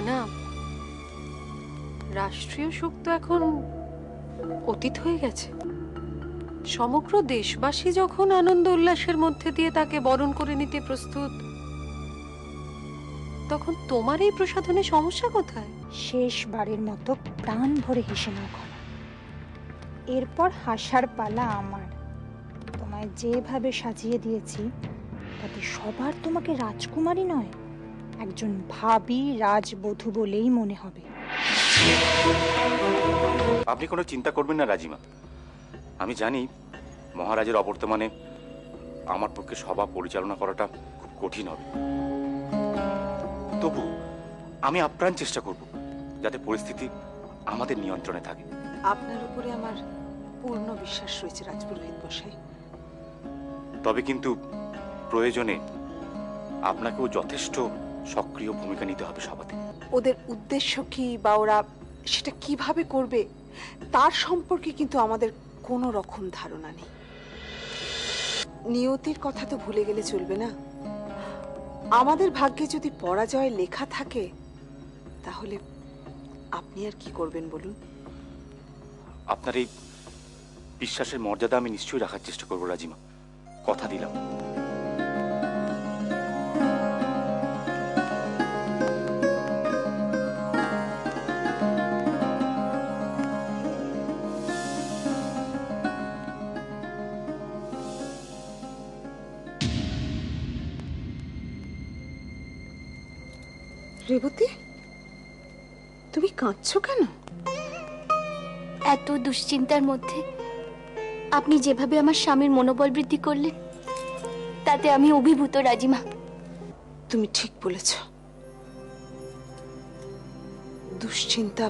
খনা, রাষ্ট্রীয় শোক তো এখন অতীত হয়ে গেছে। সমগ্র দেশবাসী যখন আনন্দ উল্লাসের মধ্যে দিয়ে তাকে বরণ করে নিতে প্রস্তুত, তখন তোমার এই প্রসাধনে সমস্যা কোথায়? শেষবারের মতো প্রাণ ভরে হেসে নাও খনা। এরপর হাসার পালা আমার। তোমায় যেভাবে সাজিয়ে দিয়েছি তাতে সবার তোমাকে রাজকুমারী নয়, একজন ভাবী রাজবধূ বলেই মনে হবে। আপনি কোনো চিন্তা করবেন না রাজিমা। আমি জানি মহারাজের অবর্তমানে আমার পক্ষে সভা পরিচালনা করাটা খুব কঠিন হবে, তবু আমি আপ্রাণ চেষ্টা করব যাতে পরিস্থিতি আমাদের নিয়ন্ত্রণে থাকে। আপনার উপরে আমার পূর্ণ বিশ্বাস রয়েছে রাজপুরোহিত মশাই। তবে কিন্তু প্রয়োজনে আপনাকেও যথেষ্ট সক্রিয় ভূমিকা নিতে হবে সভাতে। ওদের উদ্দেশ্য কি বা ওরা সেটা কিভাবে করবে তার সম্পর্কে কিন্তু আমাদের কোনো রকম ধারণা নেই। নিয়তির কথা তো ভুলে গেলে চলবে না। আমাদের ভাগ্যে যদি পরাজয় লেখা থাকে তাহলে আপনি আর কি করবেন বলুন? আপনার এই বিশ্বাসের মর্যাদা আমি নিশ্চয়ই রাখার চেষ্টা করব রাজিমা, কথা দিলাম। রেবতী, তুমি কাঁদছো কেন? এত দুশ্চিন্তার মধ্যে আপনি যেভাবে আমার স্বামীর মনোবল বৃদ্ধি করলেন তাতে আমি অভিভূত রাজিমা। তুমি ঠিক বলেছ। দুশ্চিন্তা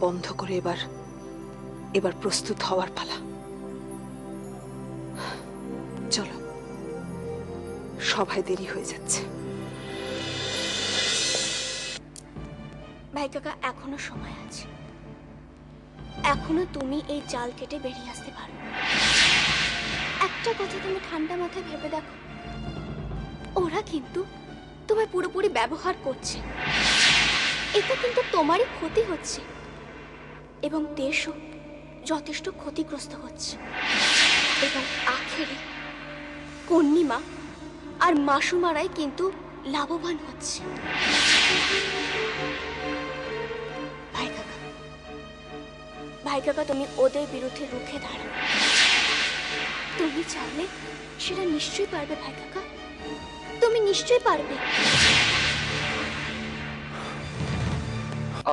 বন্ধ করে এবার প্রস্তুত হওয়ার পালা। চলো, সভায় দেরি হয়ে যাচ্ছে। ভাই কাকা, এখনো সময় আছে। এখনো তুমি এই জাল কেটে বেরিয়ে আসতে পারো। একটা কথা তুমি ঠান্ডা মাথায় ভেবে দেখো, ওরা কিন্তু তোমায় পুরোপুরি ব্যবহার করছে। এতে কিন্তু তোমারই ক্ষতি হচ্ছে এবং দেশও যথেষ্ট ক্ষতিগ্রস্ত হচ্ছে। এবং আখেরে কন্নিমা আর মাসুমারাই কিন্তু লাভবান হচ্ছে। ভাই কাকা, তুমি ওদের বিরুদ্ধে রুখে দাঁড়াও। তুমি চাইলে সেটা নিশ্চয়ই পারবে ভাই কাকা, তুমি নিশ্চয়ই পারবে।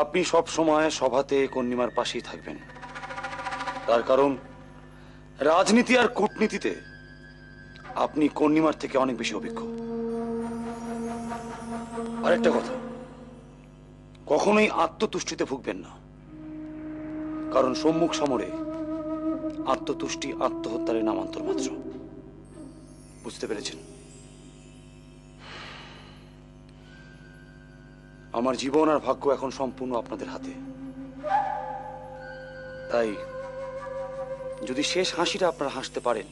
আপনি সব সময় সভাতে কন্নিমার পাশেই থাকবেন, তার কারণ রাজনীতি আর কূটনীতিতে আপনি কন্নিমার থেকে অনেক বেশি অভিজ্ঞ। আরেকটা কথা, কখনোই আত্মতুষ্টিতে ভুগবেন না, কারণ সম্মুখ সমরে আত্মতুষ্টি আত্মহত্যার নামান্তর মাত্র। বুঝতে পেরেছেন? আমার জীবন আর ভাগ্য এখন সম্পূর্ণ আপনাদের হাতে। তাই যদি শেষ হাসিটা আপনারা হাসতে পারেন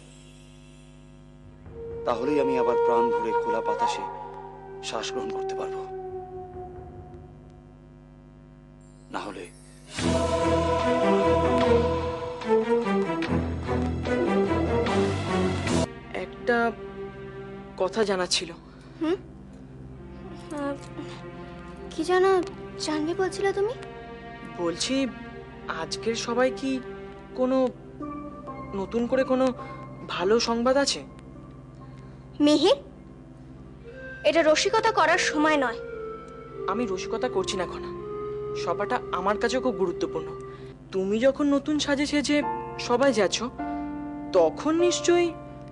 তাহলেই আমি আবার প্রাণ ভরে খোলা বাতাসে শ্বাস গ্রহণ করতে পারবো। না হলে একটা কথা জানা ছিল। কি জানা জানবে বলছিলে তুমি? বলছি, আজকের সবাই কি কোনো নতুন করে কোনো ভালো সংবাদ আছে? মিহির, এটা রসিকতা করার সময় নয়। আমি রসিকতা করছি না খনা, সভাটা আমার কাছে খুব গুরুত্বপূর্ণ। তুমি যখন নতুন সাজে সেজে সবাই যাচ্ছ তখন নিশ্চয়ই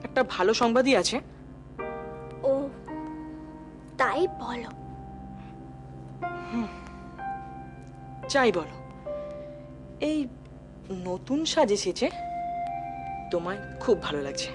একটা ভালো সংবাদই আছে। ও তাই বলো। চাই বলো। এই নতুন সাজে সেজে তোমায় খুব ভালো লাগছে।